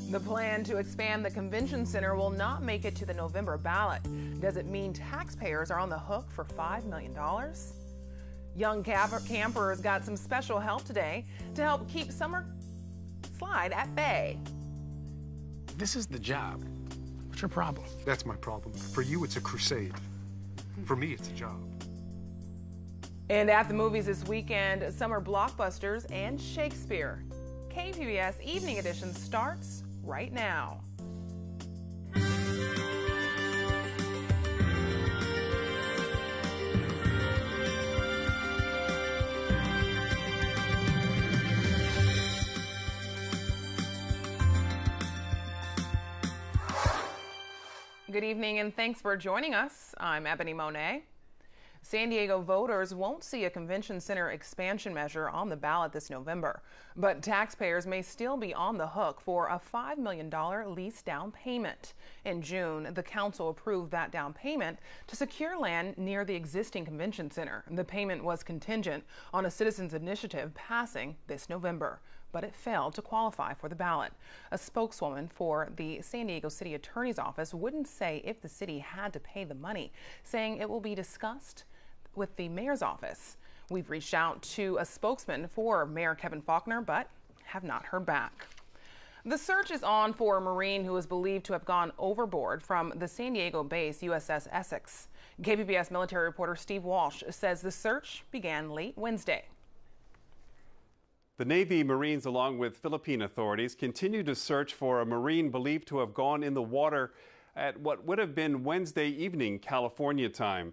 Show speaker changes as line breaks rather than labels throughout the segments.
The plan to expand the convention center will not make it to the November ballot. Does it mean taxpayers are on the hook for $5 million? Young campers got some special help today to help keep summer slide at bay.
This is the job. What's your problem?
That's my problem. For you, it's a crusade. For me, it's a job.
And at the movies this weekend, summer blockbusters and Shakespeare. KPBS Evening Edition starts right now. Good evening and thanks for joining us. I'm Ebony Monet. San Diego voters won't see a convention center expansion measure on the ballot this November, but taxpayers may still be on the hook for a $5 million lease down payment. In June, the council approved that down payment to secure land near the existing convention center. The payment was contingent on a citizens' initiative passing this November, but it failed to qualify for the ballot. A spokeswoman for the San Diego City Attorney's Office wouldn't say if the city had to pay the money, saying it will be discussed with the mayor's office. We've reached out to a spokesman for Mayor Kevin Faulconer, but have not heard back. The search is on for a Marine who is believed to have gone overboard from the San Diego base USS Essex. KPBS military reporter Steve Walsh says the search began late Wednesday.
The Navy Marines, along with Philippine authorities, continue to search for a Marine believed to have gone in the water at what would have been Wednesday evening, California time.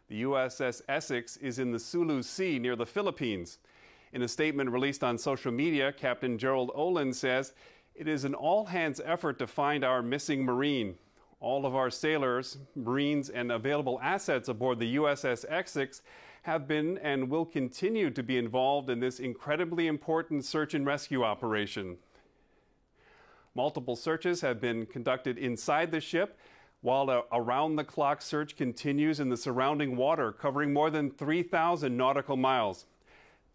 The USS Essex is in the Sulu Sea near the Philippines. In a statement released on social media, Captain Gerald Olin says, "It is an all-hands effort to find our missing Marine. All of our sailors, Marines, and available assets aboard the USS Essex have been and will continue to be involved in this incredibly important search and rescue operation." Multiple searches have been conducted inside the ship, while an around-the-clock search continues in the surrounding water, covering more than 3,000 nautical miles.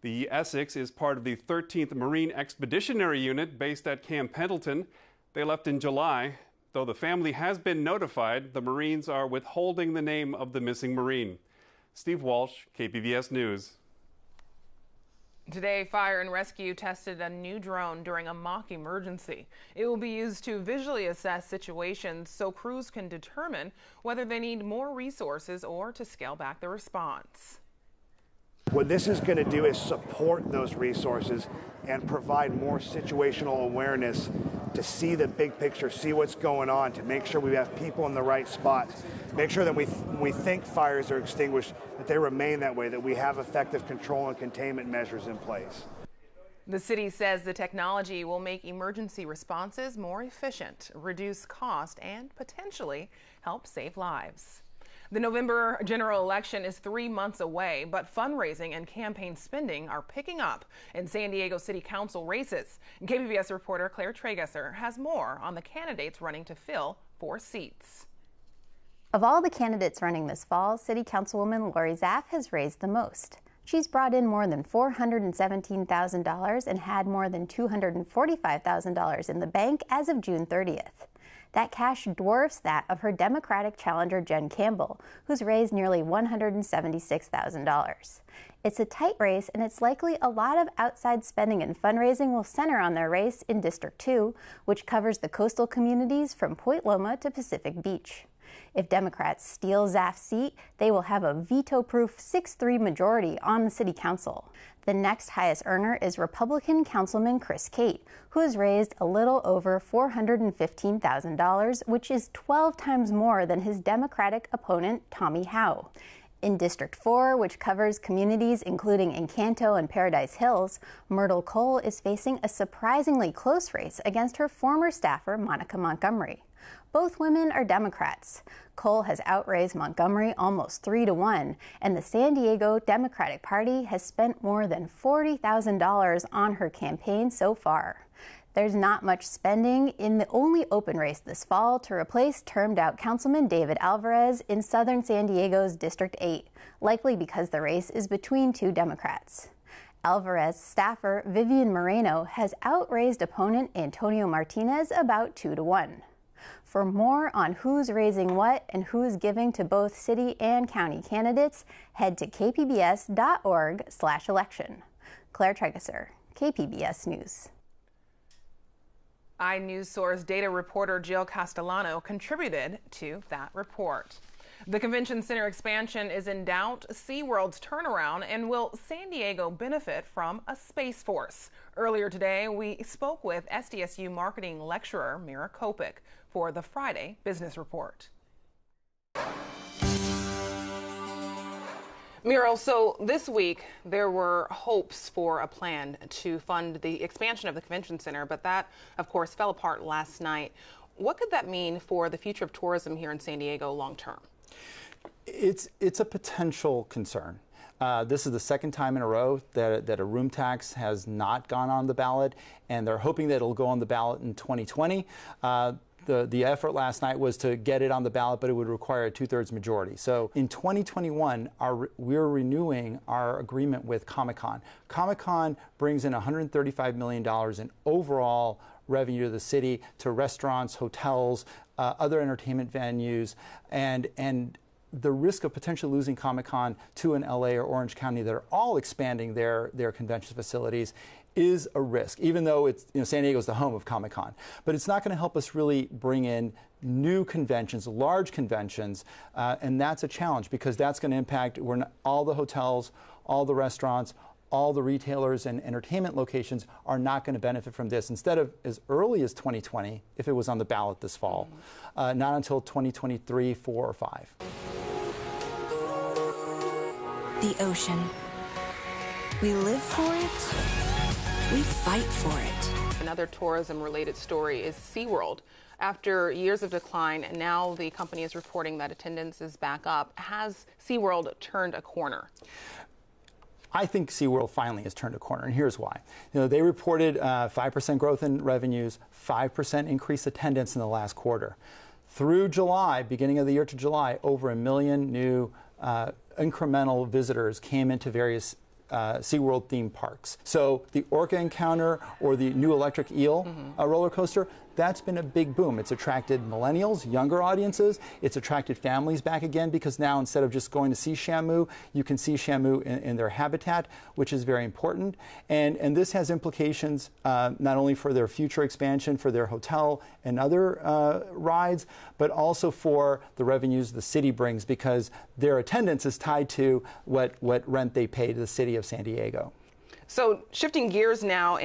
The Essex is part of the 13th Marine Expeditionary Unit based at Camp Pendleton. They left in July. Though the family has been notified, the Marines are withholding the name of the missing Marine. Steve Walsh, KPBS News.
Today, Fire and Rescue tested a new drone during a mock emergency. It will be used to visually assess situations so crews can determine whether they need more resources or to scale back the response.
What this is going to do is support those resources and provide more situational awareness to see the big picture, see what's going on, to make sure we have people in the right spots, make sure that we think fires are extinguished, that they remain that way, that we have effective control and containment measures in place.
The city says the technology will make emergency responses more efficient, reduce cost, and potentially help save lives. The November general election is 3 months away, but fundraising and campaign spending are picking up in San Diego City Council races. KPBS reporter Claire Tragesser has more on the candidates running to fill 4 seats.
Of all the candidates running this fall, City Councilwoman Lori Zaff has raised the most. She's brought in more than $417,000 and had more than $245,000 in the bank as of June 30th. That cash dwarfs that of her Democratic challenger Jen Campbell, who's raised nearly $176,000. It's a tight race, and it's likely a lot of outside spending and fundraising will center on their race in District 2, which covers the coastal communities from Point Loma to Pacific Beach. If Democrats steal Zaff's seat, they will have a veto-proof 6-3 majority on the City Council. The next highest earner is Republican Councilman Chris Cate, who has raised a little over $415,000, which is 12 times more than his Democratic opponent Tommy Howe. In District 4, which covers communities including Encanto and Paradise Hills, Myrtle Cole is facing a surprisingly close race against her former staffer Monica Montgomery. Both women are Democrats. Cole has outraised Montgomery almost 3-1, and the San Diego Democratic Party has spent more than $40,000 on her campaign so far. There's not much spending in the only open race this fall to replace termed-out Councilman David Alvarez in southern San Diego's District 8, likely because the race is between 2 Democrats. Alvarez staffer Vivian Moreno has outraised opponent Antonio Martinez about 2-1. For more on who's raising what and who's giving to both city and county candidates, head to kpbs.org/election. Claire Tregesser, KPBS News.
iNews Source data reporter Jill Castellano contributed to that report. The convention center expansion is in doubt, SeaWorld's turnaround, and will San Diego benefit from a Space Force? Earlier today, we spoke with SDSU marketing lecturer Mira Kopik for the Friday Business Report. Mira, so this week there were hopes for a plan to fund the expansion of the convention center, but that, of course, fell apart last night. What could that mean for the future of tourism here in San Diego long term?
It's a potential concern. This is the second time in a row that a room tax has not gone on the ballot, and they're hoping that it'll go on the ballot in 2020. The effort last night was to get it on the ballot, but it would require a 2/3 majority. So in 2021, we're renewing our agreement with Comic-Con. Comic-Con brings in $135 million in overall revenue to the city, to restaurants, hotels, other entertainment venues, and the risk of potentially losing Comic-Con to an LA or Orange County that are all expanding their convention facilities is a risk, even though it's, San Diego is the home of Comic-Con. But it's not going to help us really bring in new conventions, large conventions, and that's a challenge because that's going to impact all the hotels, all the restaurants, all the retailers and entertainment locations are not going to benefit from this. Instead of as early as 2020, if it was on the ballot this fall, not until 2023, 4, or 5.
The ocean. We live for it. We fight for it.
Another tourism-related story is SeaWorld. After years of decline, now the company is reporting that attendance is back up. Has SeaWorld turned a corner?
I think SeaWorld finally has turned a corner, and here's why. They reported 5% growth in revenues, 5% increased attendance in the last quarter. Through July, beginning of the year to July, over 1 million new incremental visitors came into various SeaWorld theme parks. So the Orca Encounter or the new electric eel roller coaster, that's been a big boom. It's attracted millennials, younger audiences. It's attracted families back again because now instead of just going to see Shamu, you can see Shamu in their habitat, which is very important. And this has implications not only for their future expansion, for their hotel and other rides, but also for the revenues the city brings because their attendance is tied to what rent they pay to the city of San Diego.
So shifting gears now,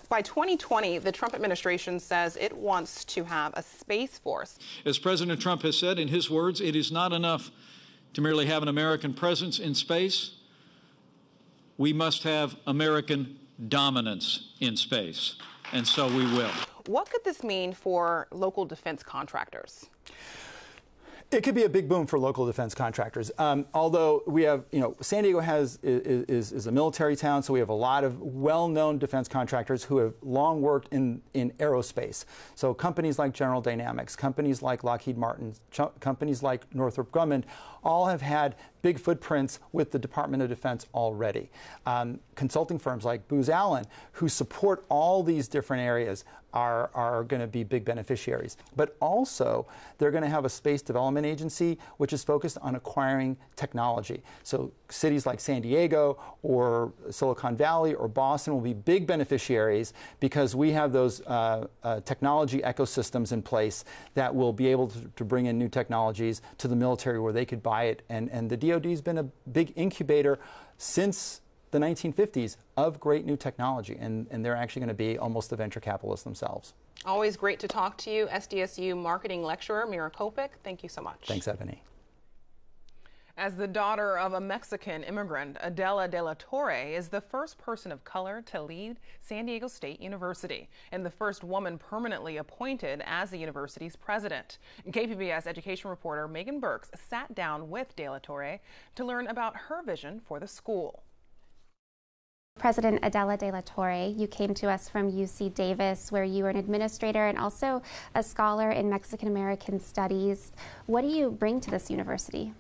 by 2020, the Trump administration says it wants to have a Space Force.
As President Trump has said in his words, it is not enough to merely have an American presence in space. We must have American dominance in space, and so we will.
What could this mean for local defense contractors?
It could be a big boom for local defense contractors. Although we have, San Diego is a military town, so we have a lot of well-known defense contractors who have long worked in aerospace. So companies like General Dynamics, companies like Lockheed Martin, companies like Northrop Grumman, all have had big footprints with the Department of Defense already. Consulting firms like Booz Allen, who support all these different areas, are going to be big beneficiaries. But also, they're going to have a space development agency which is focused on acquiring technology. So cities like San Diego or Silicon Valley or Boston will be big beneficiaries because we have those technology ecosystems in place that will be able to bring in new technologies to the military where they could buy it. And the DoD's been a big incubator since the 1950s of great new technology, and they're actually going to be almost the venture capitalists themselves.
Always great to talk to you, SDSU marketing lecturer Mira Kopik. Thank you so much.
Thanks, Ebony.
As the daughter of a Mexican immigrant, Adela de la Torre is the first person of color to lead San Diego State University and the first woman permanently appointed as the university's president. KPBS education reporter Megan Burks sat down with de la Torre to learn about her vision for the school.
President Adela de la Torre, you came to us from UC Davis, where you were an administrator and also a scholar in Mexican American studies. What do you bring to this university?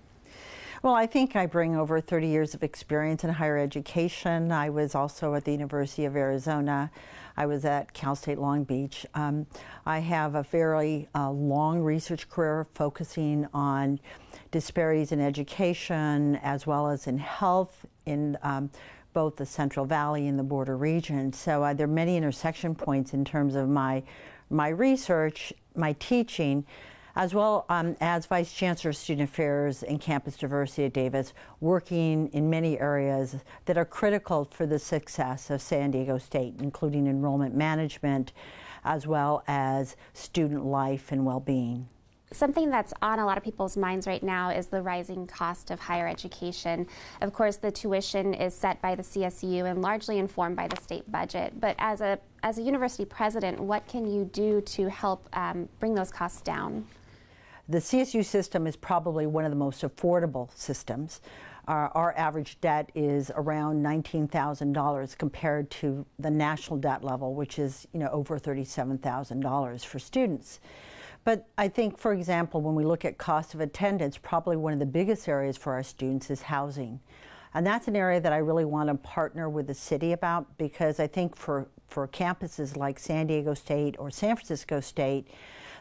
Well, I think I bring over 30 years of experience in higher education. I was also at the University of Arizona. I was at Cal State Long Beach. I have a very long research career focusing on disparities in education as well as in health in both the Central Valley and the border region. So there are many intersection points in terms of my research, my teaching, as well as Vice Chancellor of Student Affairs and Campus Diversity at Davis, working in many areas that are critical for the success of San Diego State, including enrollment management, as well as student life and well-being.
Something that's on a lot of people's minds right now is the rising cost of higher education. Of course, the tuition is set by the CSU and largely informed by the state budget. But as a university president, what can you do to help bring those costs down?
The CSU system is probably one of the most affordable systems. Our average debt is around $19,000 compared to the national debt level, which is over $37,000 for students. But I think, for example, when we look at cost of attendance, probably one of the biggest areas for our students is housing. And that's an area that I really want to partner with the city about, because I think for campuses like San Diego State or San Francisco State,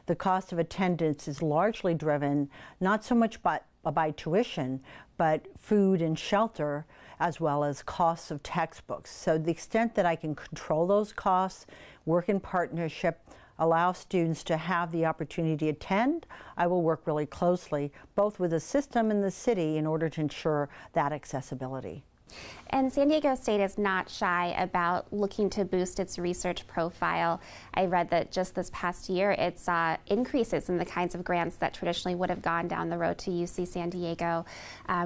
the cost of attendance is largely driven not so much by tuition, but food and shelter, as well as costs of textbooks. So the extent that I can control those costs, work in partnership, allow students to have the opportunity to attend, I will work really closely, both with the system and the city, in order to ensure that accessibility.
And San Diego State is not shy about looking to boost its research profile. I read that just this past year it saw increases in the kinds of grants that traditionally would have gone down the road to UC San Diego.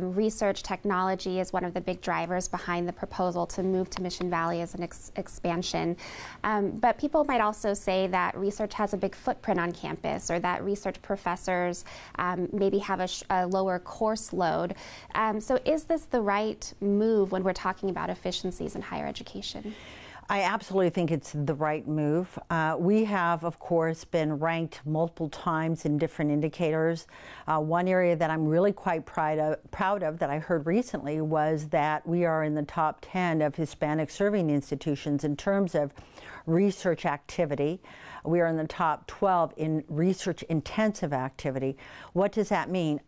Research technology is one of the big drivers behind the proposal to move to Mission Valley as an expansion. But people might also say that research has a big footprint on campus, or that research professors maybe have a lower course load. So is this the right move when we're talking about efficiencies in higher education?
I absolutely think it's the right move. We have, of course, been ranked multiple times in different indicators. One area that I'm really quite proud of that I heard recently was that we are in the top 10 of Hispanic serving institutions in terms of research activity. We are in the top 12 in research intensive activity. What does that mean?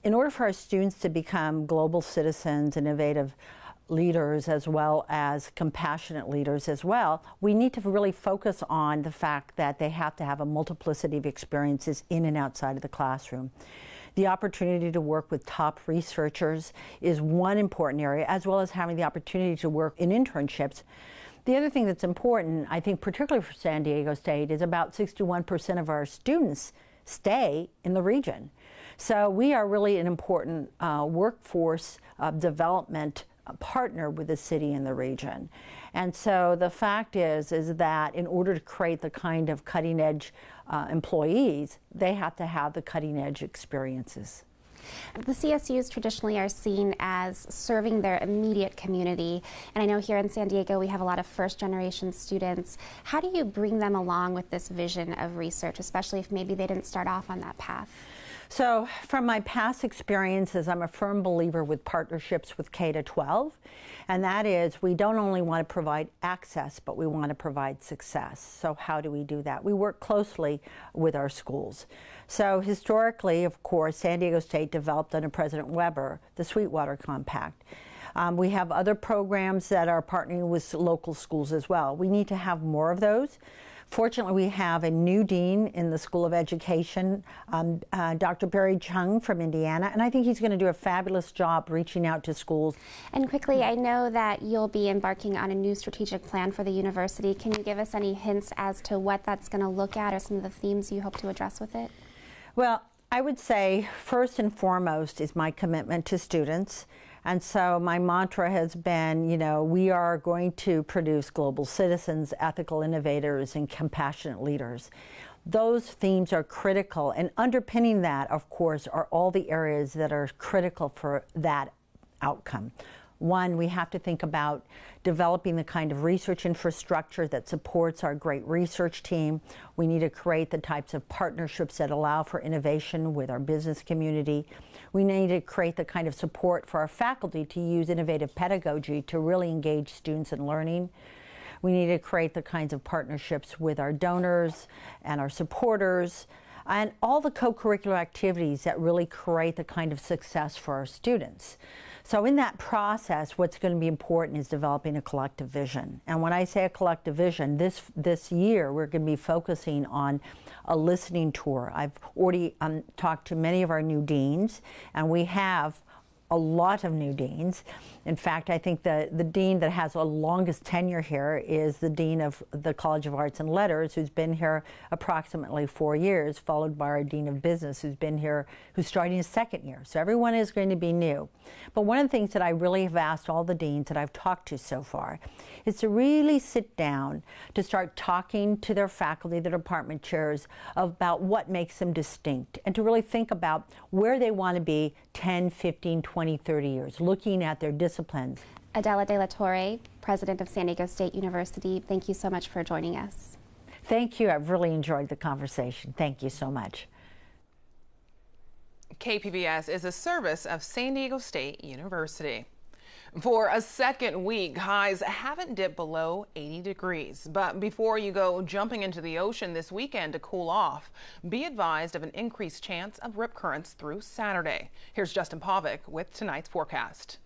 In order for our students to become global citizens, innovative leaders, as well as compassionate leaders as well, we need to really focus on the fact that they have to have a multiplicity of experiences in and outside of the classroom. The opportunity to work with top researchers is one important area, as well as having the opportunity to work in internships. The other thing that's important, I think particularly for San Diego State, is about 61% of our students stay in the region. So we are really an important workforce development partner with the city and the region. And so the fact is that in order to create the kind of cutting edge employees, they have to have the cutting edge experiences.
The CSUs traditionally are seen as serving their immediate community, and I know here in San Diego we have a lot of first-generation students. How do you bring them along with this vision of research, especially if maybe they didn't start off on that path?
So from my past experiences, I'm a firm believer with partnerships with K-12, and that is we don't only want to provide access, but we want to provide success. So how do we do that? We work closely with our schools. So historically, of course, San Diego State developed under President Weber the Sweetwater Compact. We have other programs that are partnering with local schools as well. We need to have more of those. Fortunately, we have a new dean in the School of Education, Dr. Barry Chung from Indiana, and I think he's going to do a fabulous job reaching out to schools.
And quickly, I know that you'll be embarking on a new strategic plan for the university. Can you give us any hints as to what that's going to look at, or some of the themes you hope to address with it?
Well, I would say first and foremost is my commitment to students. And so my mantra has been, we are going to produce global citizens, ethical innovators, and compassionate leaders. Those themes are critical, and underpinning that, of course, are all the areas that are critical for that outcome. One, we have to think about developing the kind of research infrastructure that supports our great research team. We need to create the types of partnerships that allow for innovation with our business community. We need to create the kind of support for our faculty to use innovative pedagogy to really engage students in learning. We need to create the kinds of partnerships with our donors and our supporters and all the co-curricular activities that really create the kind of success for our students. So in that process, what's going to be important is developing a collective vision. And when I say a collective vision, this year we're going to be focusing on a listening tour. I've already talked to many of our new deans, and we have a lot of new deans. In fact, I think the dean that has the longest tenure here is the dean of the College of Arts and Letters, who's been here approximately 4 years, followed by our dean of business, who's been here, who's starting his second year. So everyone is going to be new. But one of the things that I really have asked all the deans that I've talked to so far is to really sit down, to start talking to their faculty, their department chairs, about what makes them distinct, and to really think about where they want to be 10, 15, 20, 30 years, looking at their disciplines.
Adela De La Torre, president of San Diego State University, thank you so much for joining us.
Thank you. I've really enjoyed the conversation. Thank you so much.
KPBS is a service of San Diego State University. For a second week, highs haven't dipped below 80 degrees. But before you go jumping into the ocean this weekend to cool off, be advised of an increased chance of rip currents through Saturday. Here's Justin Pavic with tonight's forecast.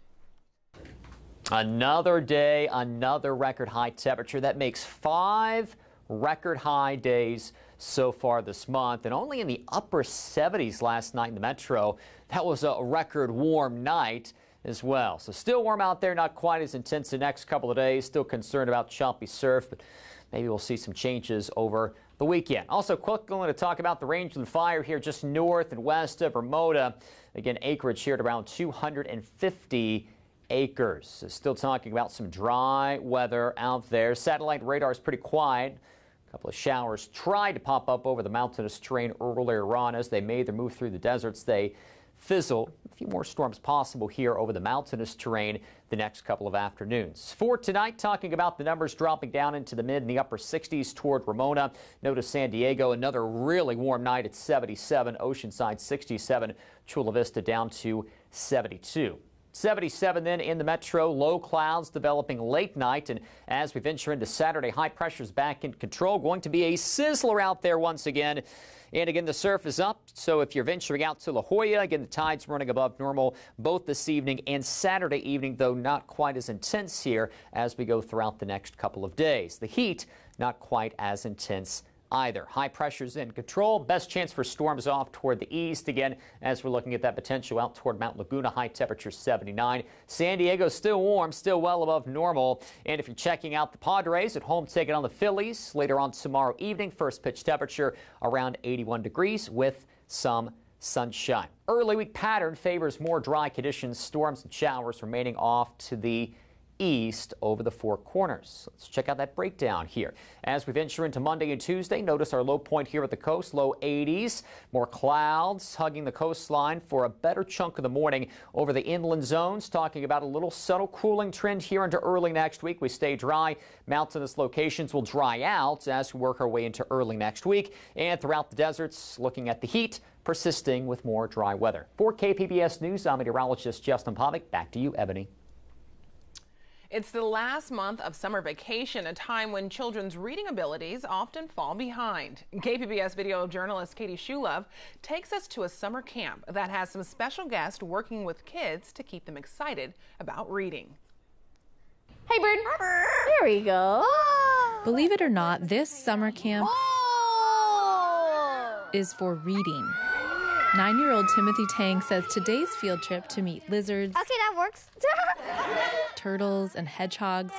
Another day, another record high temperature. That makes 5 record high days so far this month, and only in the upper 70s last night in the metro. That was a record warm night as well. So still warm out there, not quite as intense the next couple of days. Still concerned about choppy surf, but maybe we'll see some changes over the weekend. Also, quickly going to talk about the rangeland fire here just north and west of Ramona. Again, acreage here at around 250 acres. So still talking about some dry weather out there. Satellite radar is pretty quiet. A couple of showers tried to pop up over the mountainous terrain earlier on. As they made their move through the deserts, they fizzled. A few more storms possible here over the mountainous terrain the next couple of afternoons. For tonight, talking about the numbers dropping down into the mid and the upper 60s toward Ramona. Notice San Diego, another really warm night at 77. Oceanside 67. Chula Vista down to 72. 77 then in the metro. Low clouds developing late night, and as we venture into Saturday, high pressure's back in control. Going to be a sizzler out there once again. And again, the surf is up, so if you're venturing out to La Jolla, again, the tide's running above normal both this evening and Saturday evening, though not quite as intense here as we go throughout the next couple of days. The heat, not quite as intense either. High pressure's in control. Best chance for storms off toward the east again as we're looking at that potential out toward Mount Laguna. High temperature 79. San Diego still warm, still well above normal. And if you're checking out the Padres at home taking on the Phillies later on tomorrow evening, first pitch temperature around 81 degrees with some sunshine. Early week pattern favors more dry conditions. Storms and showers remaining off to the east over the Four Corners. Let's check out that breakdown here. As we venture into Monday and Tuesday, notice our low point here at the coast, low 80s. More clouds hugging the coastline for a better chunk of the morning over the inland zones. Talking about a little subtle cooling trend here into early next week. We stay dry. Mountainous locations will dry out as we work our way into early next week. And throughout the deserts, looking at the heat persisting with more dry weather. For KPBS News, I'm meteorologist Justin Pavic. Back to you, Ebony.
It's the last month of summer vacation, a time when children's reading abilities often fall behind. KPBS video journalist Katie Shulov takes us to a summer camp that has some special guests working with kids to keep them excited about reading.
Hey, bird. There we go.
Believe it or not, this summer camp is for reading. 9-year-old Timothy Tang says today's field trip to meet lizards,
Okay, that works.
turtles, and hedgehogs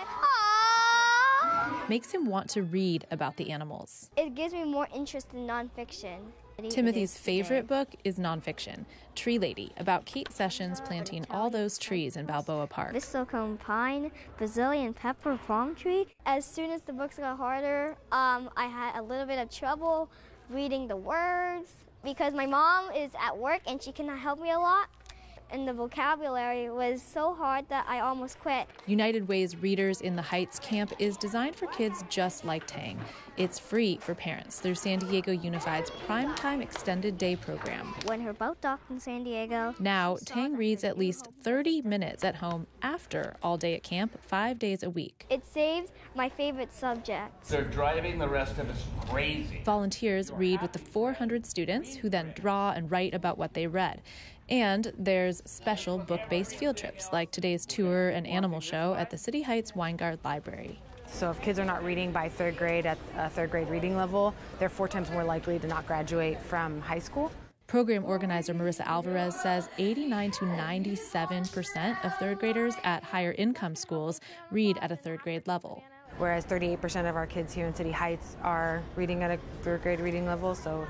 makes him want to read about the animals.
It gives me more interest in nonfiction.
Timothy's favorite book is nonfiction, Tree Lady, about Kate Sessions planting all those trees in Balboa Park.
Bristlecone pine, Brazilian pepper, palm tree. As soon as the books got harder, I had a little bit of trouble reading the words because my mom is at work and she cannot help me a lot. and the vocabulary was so hard that I almost quit.
United Way's Readers in the Heights camp is designed for kids just like Tang. It's free for parents through San Diego Unified's Primetime Extended Day program.
When her boat docked in San Diego.
Now, Tang reads at least 30 minutes at home after all day at camp, 5 days a week.
It saved my favorite subjects.
They're driving the rest of us crazy.
Volunteers read with the 400 students who then draw and write about what they read. And there's special book-based field trips, like today's tour and animal show at the City Heights Weingard Library.
So if kids are not reading by third grade at a third grade reading level, they're 4 times more likely to not graduate from high school.
Program organizer Marissa Alvarez says 89 to 97% of third graders at higher income schools read at a third grade level.
Whereas 38% of our kids here in City Heights are reading at a third grade reading level, so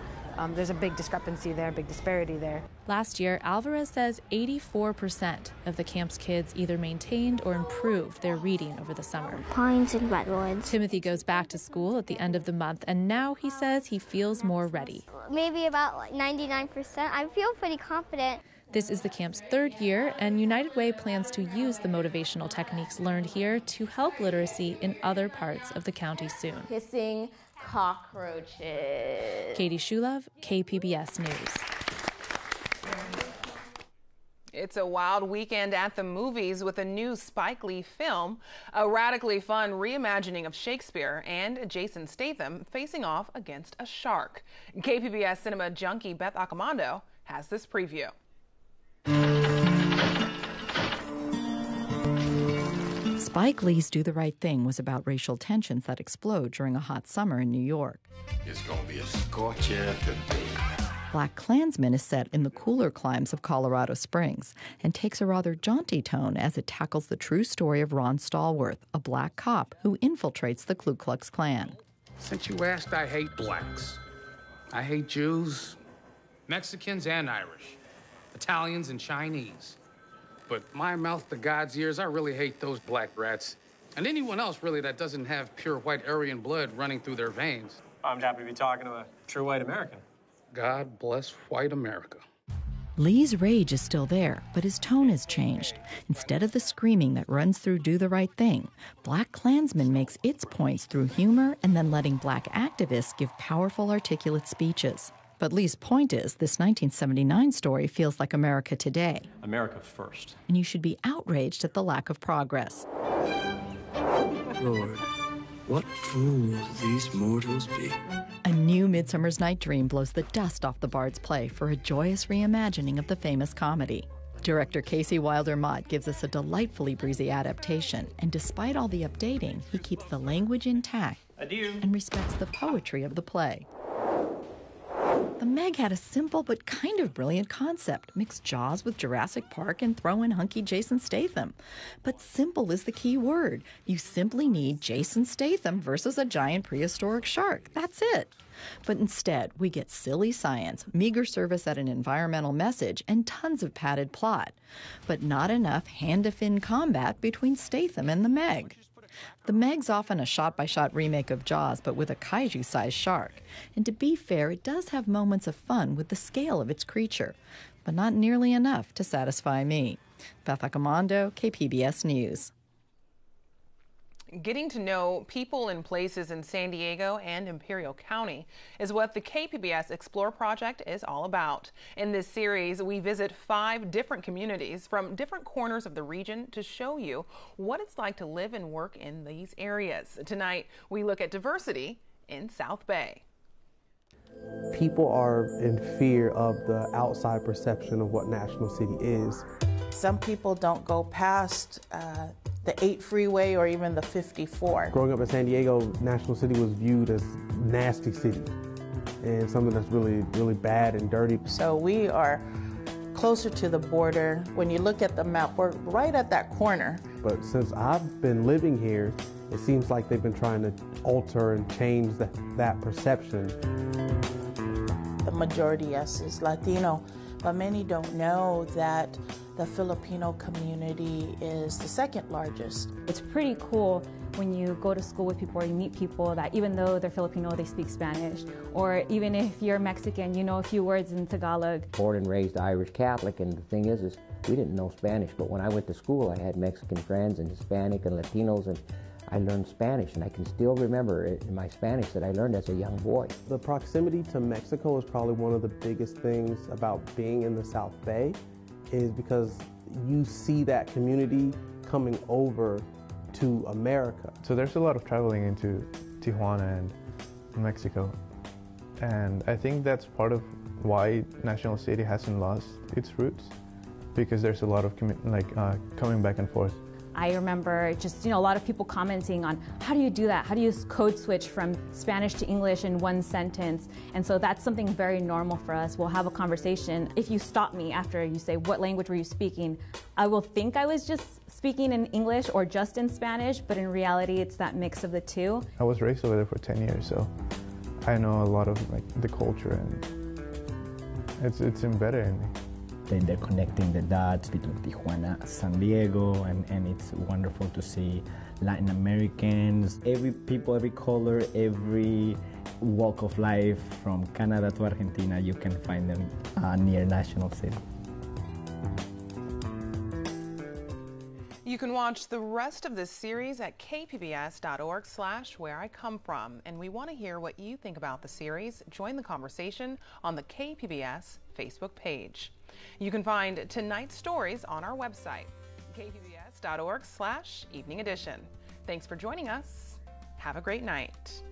there's a big discrepancy there, big disparity there.
Last year, Alvarez says 84% of the camp's kids either maintained or improved their reading over the summer.
Pines and redwoods.
Timothy goes back to school at the end of the month, and now he says he feels more ready.
Maybe about 99%. I feel pretty confident.
This is the camp's 3rd year, and United Way plans to use the motivational techniques learned here to help literacy in other parts of the county soon.
Hissing cockroaches.
Katie Shulov, KPBS News.
It's a wild weekend at the movies with a new Spike Lee film, a radically fun reimagining of Shakespeare, and Jason Statham facing off against a shark. KPBS cinema junkie Beth Accomando has this preview.
Spike Lee's Do the Right Thing was about racial tensions that explode during a hot summer in New York.
It's gonna be a scorcher today.
BlacKkKlansman is set in the cooler climes of Colorado Springs and takes a rather jaunty tone as it tackles the true story of Ron Stallworth, a black cop who infiltrates the Ku Klux Klan.
Since you asked, I hate blacks. I hate Jews, Mexicans and Irish, Italians and Chinese. But my mouth to God's ears, I really hate those black rats. And anyone else, really, that doesn't have pure white Aryan blood running through their veins.
I'm happy to be talking to a true white American.
God bless white America.
Lee's rage is still there, but his tone has changed. Instead of the screaming that runs through Do the Right Thing, BlacKkKlansman makes its points through humor and then letting black activists give powerful, articulate speeches. But Lee's point is, this 1979 story feels like America today.
America first.
And you should be outraged at the lack of progress.
Lord, what fools these mortals be.
A new Midsummer's Night Dream blows the dust off the Bard's play for a joyous reimagining of the famous comedy. Director Casey Wilder-Mott gives us a delightfully breezy adaptation, and despite all the updating, he keeps the language intact and respects the poetry of the play. The Meg had a simple but kind of brilliant concept. Mix Jaws with Jurassic Park and throw in hunky Jason Statham. But simple is the key word. You simply need Jason Statham versus a giant prehistoric shark. That's it. But instead, we get silly science, meager service at an environmental message, and tons of padded plot. But not enough hand-to-fin combat between Statham and the Meg. The Meg's often a shot-by-shot remake of Jaws, but with a kaiju-sized shark. And to be fair, it does have moments of fun with the scale of its creature, but not nearly enough to satisfy me. Beth Accomando, KPBS News.
Getting to know people and places in San Diego and Imperial County is what the KPBS Explore Project is all about. In this series, we visit 5 different communities from different corners of the region to show you what it's like to live and work in these areas. Tonight, we look at diversity in South Bay.
People are in fear of the outside perception of what National City is.
Some people don't go past the 8 freeway or even the 54.
Growing up in San Diego, National City was viewed as nasty city and something that's really, really bad and dirty.
So we are closer to the border. When you look at the map, we're right at that corner.
But since I've been living here, it seems like they've been trying to alter and change that perception.
The majority, yes, is Latino, but many don't know that the Filipino community is the 2nd largest.
It's pretty cool when you go to school with people or you meet people that even though they're Filipino, they speak Spanish. Or even if you're Mexican, you know a few words in Tagalog.
Born and raised Irish Catholic, and the thing is
We didn't know Spanish, but when I went to school, I had Mexican friends and Hispanic and Latinos, and I learned Spanish, and I can still remember in my Spanish that I learned as a young boy.
The proximity to Mexico is probably one of the biggest things about being in the South Bay, is because you see that community coming over to America.
So there's a lot of traveling into Tijuana and Mexico, and I think that's part of why National City hasn't lost its roots, because there's a lot of coming back and forth.
I remember just, a lot of people commenting on how do you do that? How do you code switch from Spanish to English in one sentence? And so that's something very normal for us. We'll have a conversation. If you stop me after you say, what language were you speaking? I will think I was just speaking in English or just in Spanish, but in reality, it's that mix of the two.
I was raised over there for 10 years, so I know a lot of the culture, and it's embedded in me.
They're connecting the dots between Tijuana and San Diego, and it's wonderful to see Latin Americans, every people, every color, every walk of life, from Canada to Argentina, you can find them near National City.
You can watch the rest of this series at kpbs.org/where I come from. And we want to hear what you think about the series. Join the conversation on the KPBS Facebook page. You can find tonight's stories on our website, kpbs.org/evening edition. Thanks for joining us. Have a great night.